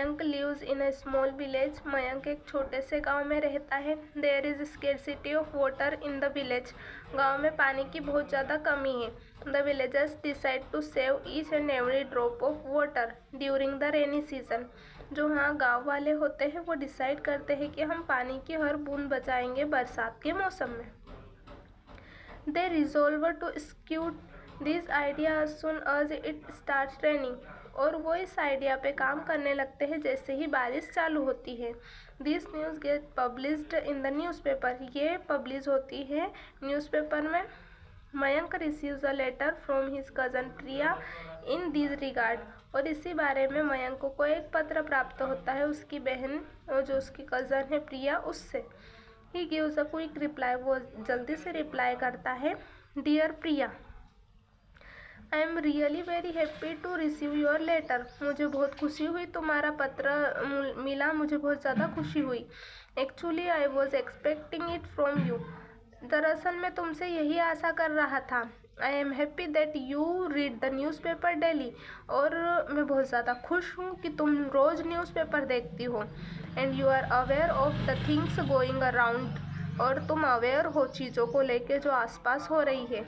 Mayank lives in a small village. Mayank एक छोटे से गांव में रहता है। There is scarcity of water in the village. गांव में पानी की बहुत ज़्यादा कमी है। The villagers decide to save each and every drop of water during the rainy season. जो हाँ गांव वाले होते हैं वो डिसाइड करते हैं कि हम पानी की हर बूंद बचाएंगे बरसात के मौसम में। They resolve to execute this idea as soon as it starts raining. और वो इस आइडिया पे काम करने लगते हैं जैसे ही बारिश चालू होती है। This news get published in the newspaper. ये पब्लिश होती है न्यूज़पेपर में। Mayank receives a letter from his cousin Priya in this regard. और इसी बारे में मयंक को एक पत्र प्राप्त होता है उसकी बहन और जो उसकी कज़न है प्रिया उससे। He gives a quick reply. वो जल्दी से रिप्लाई करता है, dear Priya, I am really very happy to receive your letter. मुझे बहुत खुशी हुई तुम्हारा पत्र मिला, मुझे बहुत ज़्यादा खुशी हुई। Actually I was expecting it from you. दरअसल मैं तुमसे यही आशा कर रहा था। I am happy that you read the newspaper daily. और मैं बहुत ज़्यादा खुश हूँ कि तुम रोज़ न्यूज़पेपर देखती हो। And you are aware of the things going around. और तुम अवेयर हो चीज़ों को लेके जो आसपास हो रही है।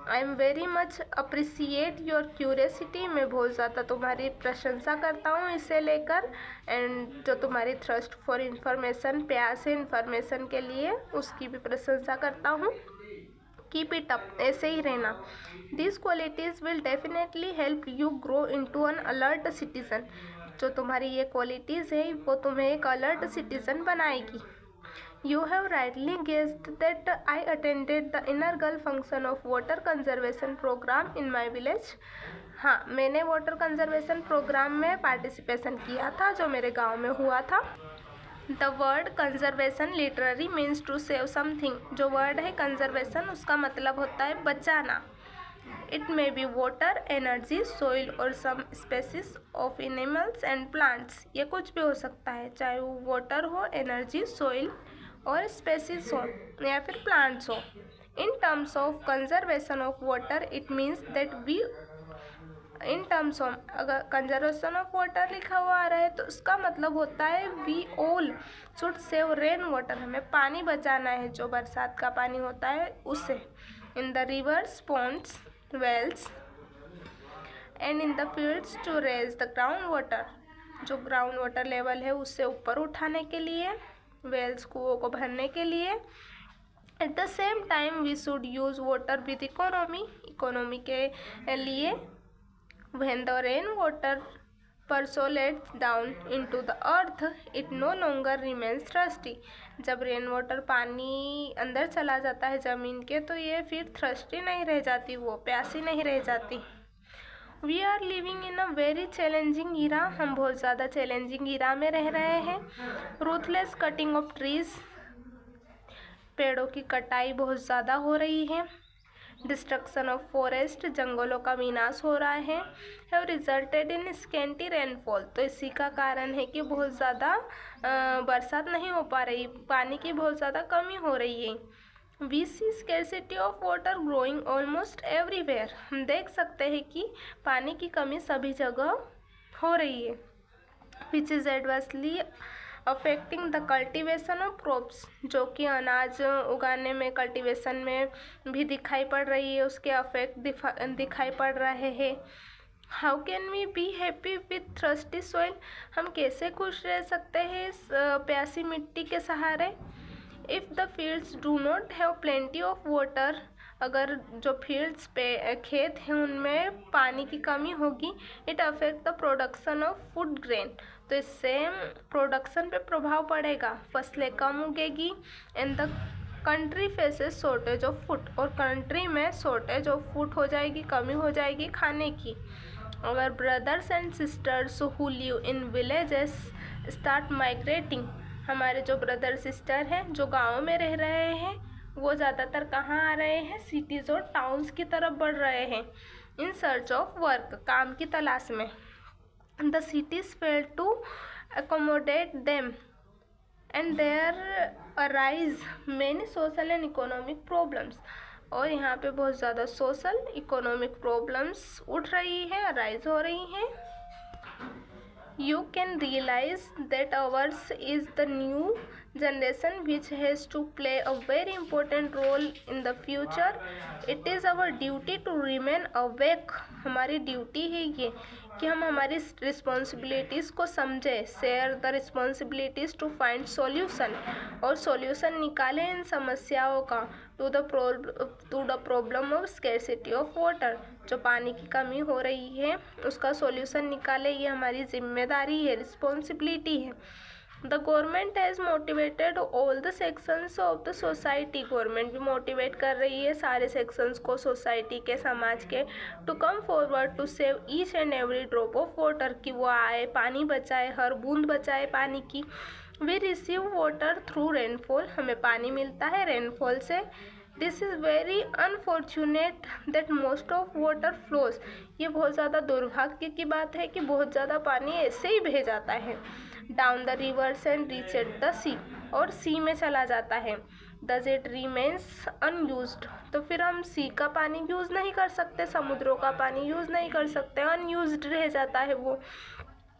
I am very much appreciate your curiosity. मैं बहुत ज़्यादा तुम्हारी प्रशंसा करता हूँ इसे लेकर। एंड जो तुम्हारी थ्रस्ट फॉर इंफॉर्मेशन, प्यास है इन्फॉर्मेशन के लिए, उसकी भी प्रशंसा करता हूँ। कीप इट अप, ऐसे ही रहना। This qualities will definitely help you grow into an alert citizen. जो तुम्हारी ये क्वालिटीज़ है वो तुम्हें एक अलर्ट सिटीजन बनाएगी। You have rightly guessed that I attended the inner girl function of water conservation program in my village. हाँ, मैंने वाटर कंजर्वेशन प्रोग्राम में पार्टिसिपेशन किया था जो मेरे गांव में हुआ था। The word conservation literally means to save something. जो वर्ड है कंजर्वेशन उसका मतलब होता है बचाना। It may be water, energy, soil और some species of animals and plants. ये कुछ भी हो सकता है, चाहे वो वाटर हो, एनर्जी, सोइल और स्पेसीज हो या फिर प्लांट्स हो। In terms of conservation of water it means that we, in terms of, अगर कंजर्वेशन ऑफ वाटर लिखा हुआ आ रहा है तो उसका मतलब होता है we all should save rain water. हमें पानी बचाना है, जो बरसात का पानी होता है उसे। In the rivers, ponds, wells and in the fields to raise the ground water. जो ग्राउंड वाटर लेवल है उससे ऊपर उठाने के लिए, वेल्स कुओं को भरने के लिए। At the same time we should use water with economy, economy के लिए। When the rain water percolates down into the earth it no longer remains thirsty. जब रेन वाटर पानी अंदर चला जाता है ज़मीन के तो ये फिर थ्रस्टी नहीं रह जाती, वो प्यासी नहीं रह जाती। We are living in a very challenging era. हम बहुत ज़्यादा चैलेंजिंग ईरा में रह रहे हैं। रूथलेस कटिंग ऑफ ट्रीज, पेड़ों की कटाई बहुत ज़्यादा हो रही है। डिस्ट्रक्शन ऑफ फॉरेस्ट, जंगलों का विनाश हो रहा है। Have resulted in scanty rainfall. तो इसी का कारण है कि बहुत ज़्यादा बरसात नहीं हो पा रही, पानी की बहुत ज़्यादा कमी हो रही है। We see scarcity of water growing almost everywhere. हम देख सकते हैं कि पानी की कमी सभी जगह हो रही है। Which is adversely affecting the cultivation of crops. जो कि अनाज उगाने में, कल्टीवेशन में भी दिखाई पड़ रही है, उसके अफेक्ट दिखाई पड़ रहे हैं। How can we be happy with thirsty soil. हम कैसे खुश रह सकते हैं इस प्यासी मिट्टी के सहारे। If the fields do not have plenty of water. अगर जो फील्ड्स पे खेत हैं उनमें पानी की कमी होगी, it affect the production of food grain. तो इससे प्रोडक्शन पे प्रभाव पड़ेगा, फसलें कम उगेगी। And the country faces shortage of food. और कंट्री में शॉर्टेज ऑफ फूड हो जाएगी, कमी हो जाएगी खाने की। अगर brothers and sisters who live in villages start migrating. हमारे जो ब्रदर सिस्टर हैं जो गाँव में रह रहे हैं वो ज़्यादातर कहाँ आ रहे हैं, सिटीज़ और टाउन्स की तरफ बढ़ रहे हैं। इन सर्च ऑफ वर्क, काम की तलाश में। The cities fail to accommodate them and there arise many social and economic problems। और यहाँ पे बहुत ज़्यादा सोशल इकोनॉमिक प्रॉब्लम्स उठ रही है, अराइज हो रही हैं। You can realize that ours is the new generation which has to play a very important role in the future. It is our duty to remain awake. हमारी duty है ये कि हम हमारी रिस्पॉन्सिबिलिटीज़ को समझें, share the responsibilities to find solution, और solution निकालें इन समस्याओं का to the problem of scarcity of water. जो पानी की कमी हो रही है उसका सॉल्यूशन निकालें, ये हमारी जिम्मेदारी है, रिस्पॉन्सिबिलिटी है। The government has motivated all the sections of the society. Government भी मोटिवेट कर रही है सारे सेक्शंस को, सोसाइटी के, समाज के, to come forward to save each and every drop of water, कि वो आए, पानी बचाए, हर बूंद बचाए पानी की। We receive water through rainfall, हमें पानी मिलता है रेनफॉल से। This is very unfortunate that most of water flows, ये बहुत ज़्यादा दुर्भाग्य की बात है कि बहुत ज़्यादा पानी ऐसे ही बह जाता है down the rivers and reach at the sea, और सी में चला जाता है। डज इट रिमेन्स अनयूज्ड, तो फिर हम सी का पानी यूज़ नहीं कर सकते, समुद्रों का पानी यूज़ नहीं कर सकते, अनयूज्ड रह जाता है वो।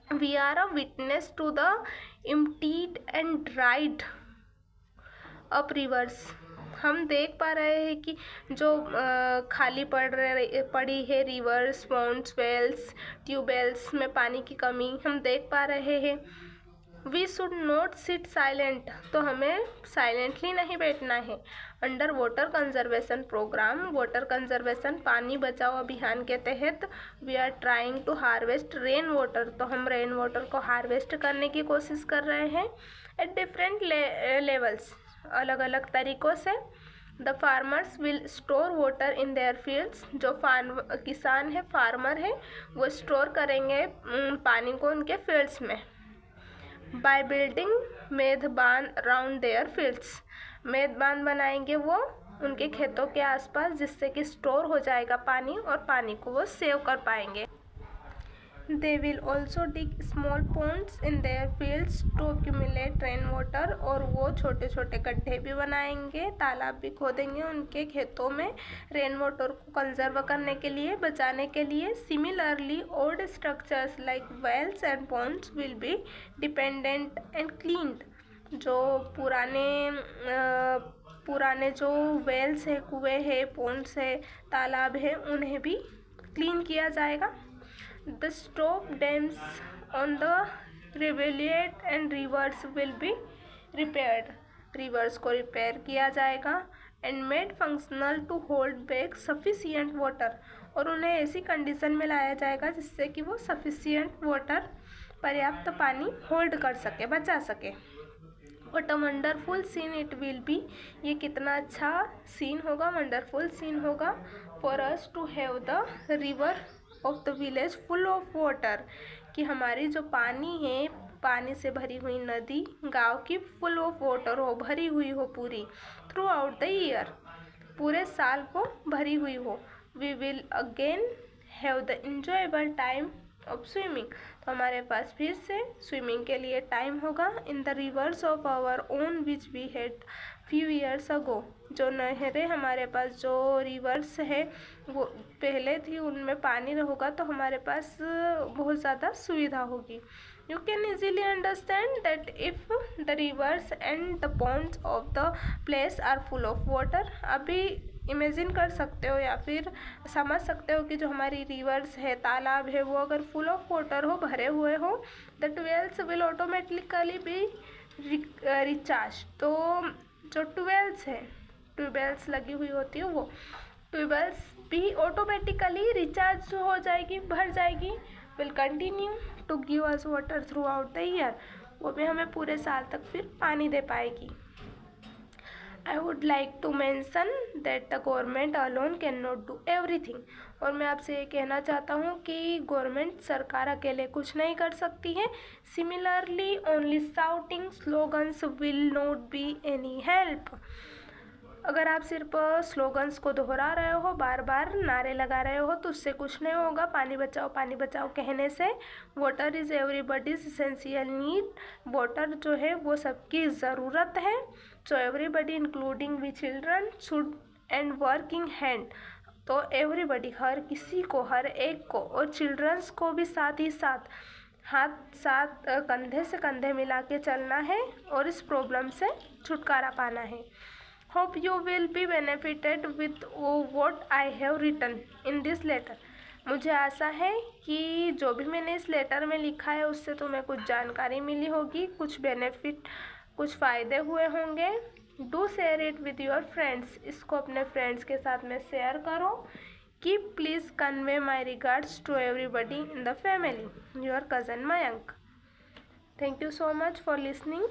We are a witness to the emptied and dried up rivers, हम देख पा रहे हैं कि जो खाली पड़ी है रिवर्स, पॉन्ड्स, वेल्स, ट्यूबवेल्स में पानी की कमी हम देख पा रहे हैं। We should not sit silent, तो हमें साइलेंटली नहीं बैठना है। Under water conservation program, water conservation पानी बचाओ अभियान के तहत we are trying to harvest rain water, तो हम रेन वाटर को हार्वेस्ट करने की कोशिश कर रहे हैं एट डिफरेंट लेवल्स, अलग अलग तरीक़ों से। The farmers will store water in their fields, जो किसान है, फार्मर है, वो स्टोर करेंगे पानी को उनके फील्ड्स में। बाय बिल्डिंग मेदबान अराउंड देयर फील्ड्स, मेदबान बनाएंगे वो उनके खेतों के आसपास, जिससे कि स्टोर हो जाएगा पानी और पानी को वो सेव कर पाएंगे। They will also dig small ponds in their fields to accumulate rain water, और वो छोटे छोटे गड्ढे भी बनाएंगे, तालाब भी खोदेंगे उनके खेतों में रेन वाटर को कंजर्व करने के लिए, बचाने के लिए। Similarly old structures like wells and ponds will be dependent and cleaned, जो पुराने जो वेल्स है, कुएँ है, पॉन्ड्स है, तालाब है, उन्हें भी क्लीन किया जाएगा। The stop dams on the rivulet and rivers will be repaired, rivers को रिपेयर किया जाएगा। And made functional to hold back sufficient water, और उन्हें ऐसी कंडीशन में लाया जाएगा जिससे कि वो सफिशिएंट वाटर, पर्याप्त पानी होल्ड कर सके, बचा सके। What a wonderful scene it will be, ये कितना अच्छा सीन होगा, वंडरफुल सीन होगा for us to have the river of the village full of water, कि हमारी जो पानी है, पानी से भरी हुई नदी गांव की फुल ऑफ वाटर हो, भरी हुई हो पूरी, थ्रू आउट द ईयर, पूरे साल को भरी हुई हो। We will again have the enjoyable time of swimming, तो हमारे पास फिर से स्विमिंग के लिए टाइम होगा। In the rivers of our own which we had few years ago, जो नहरें हमारे पास, जो रिवर्स है वो पहले थी, उनमें पानी होगा तो हमारे पास बहुत ज़्यादा सुविधा होगी। You can easily understand that if the rivers and the ponds of the place are full of water, अभी इमेजिन कर सकते हो या फिर समझ सकते हो कि जो हमारी रिवर्स है, तालाब है, वो अगर फुल ऑफ वाटर हो, भरे हुए हो, the tube wells will automatically be recharge, तो जो ट्वेल्स है, ट्यूबवेल्स लगी हुई होती है, वो ट्यूबवेल्स भी ऑटोमेटिकली रिचार्ज हो जाएगी, भर जाएगी। Will continue to give us water throughout the year, वो भी हमें पूरे साल तक फिर पानी दे पाएगी। I would like to mention that the government alone can not do everything, और मैं आपसे ये कहना चाहता हूँ कि गवर्नमेंट, सरकार अकेले कुछ नहीं कर सकती है। Similarly only shouting slogans will not be any help, अगर आप सिर्फ स्लोगन्स को दोहरा रहे हो, बार बार नारे लगा रहे हो, तो उससे कुछ नहीं होगा। पानी बचाओ कहने से, water is everybody's essential need, water जो है वो सबकी ज़रूरत है। So everybody including we children should and working hand, तो एवरीबडी, हर किसी को, हर एक को, और चिल्ड्रंस को भी साथ ही साथ हाथ साथ कंधे से कंधे मिला के चलना है और इस प्रॉब्लम से छुटकारा पाना है। Hope you will be benefited with what I have written in this letter. मुझे आशा है कि जो भी मैंने इस लेटर में लिखा है उससे तुम्हें कुछ जानकारी मिली होगी, कुछ बेनिफिट, कुछ फ़ायदे हुए होंगे। Do share it with your friends. इसको अपने फ्रेंड्स के साथ में शेयर करो कि please convey my regards to everybody in the family. Your cousin Mayank. Thank you so much for listening.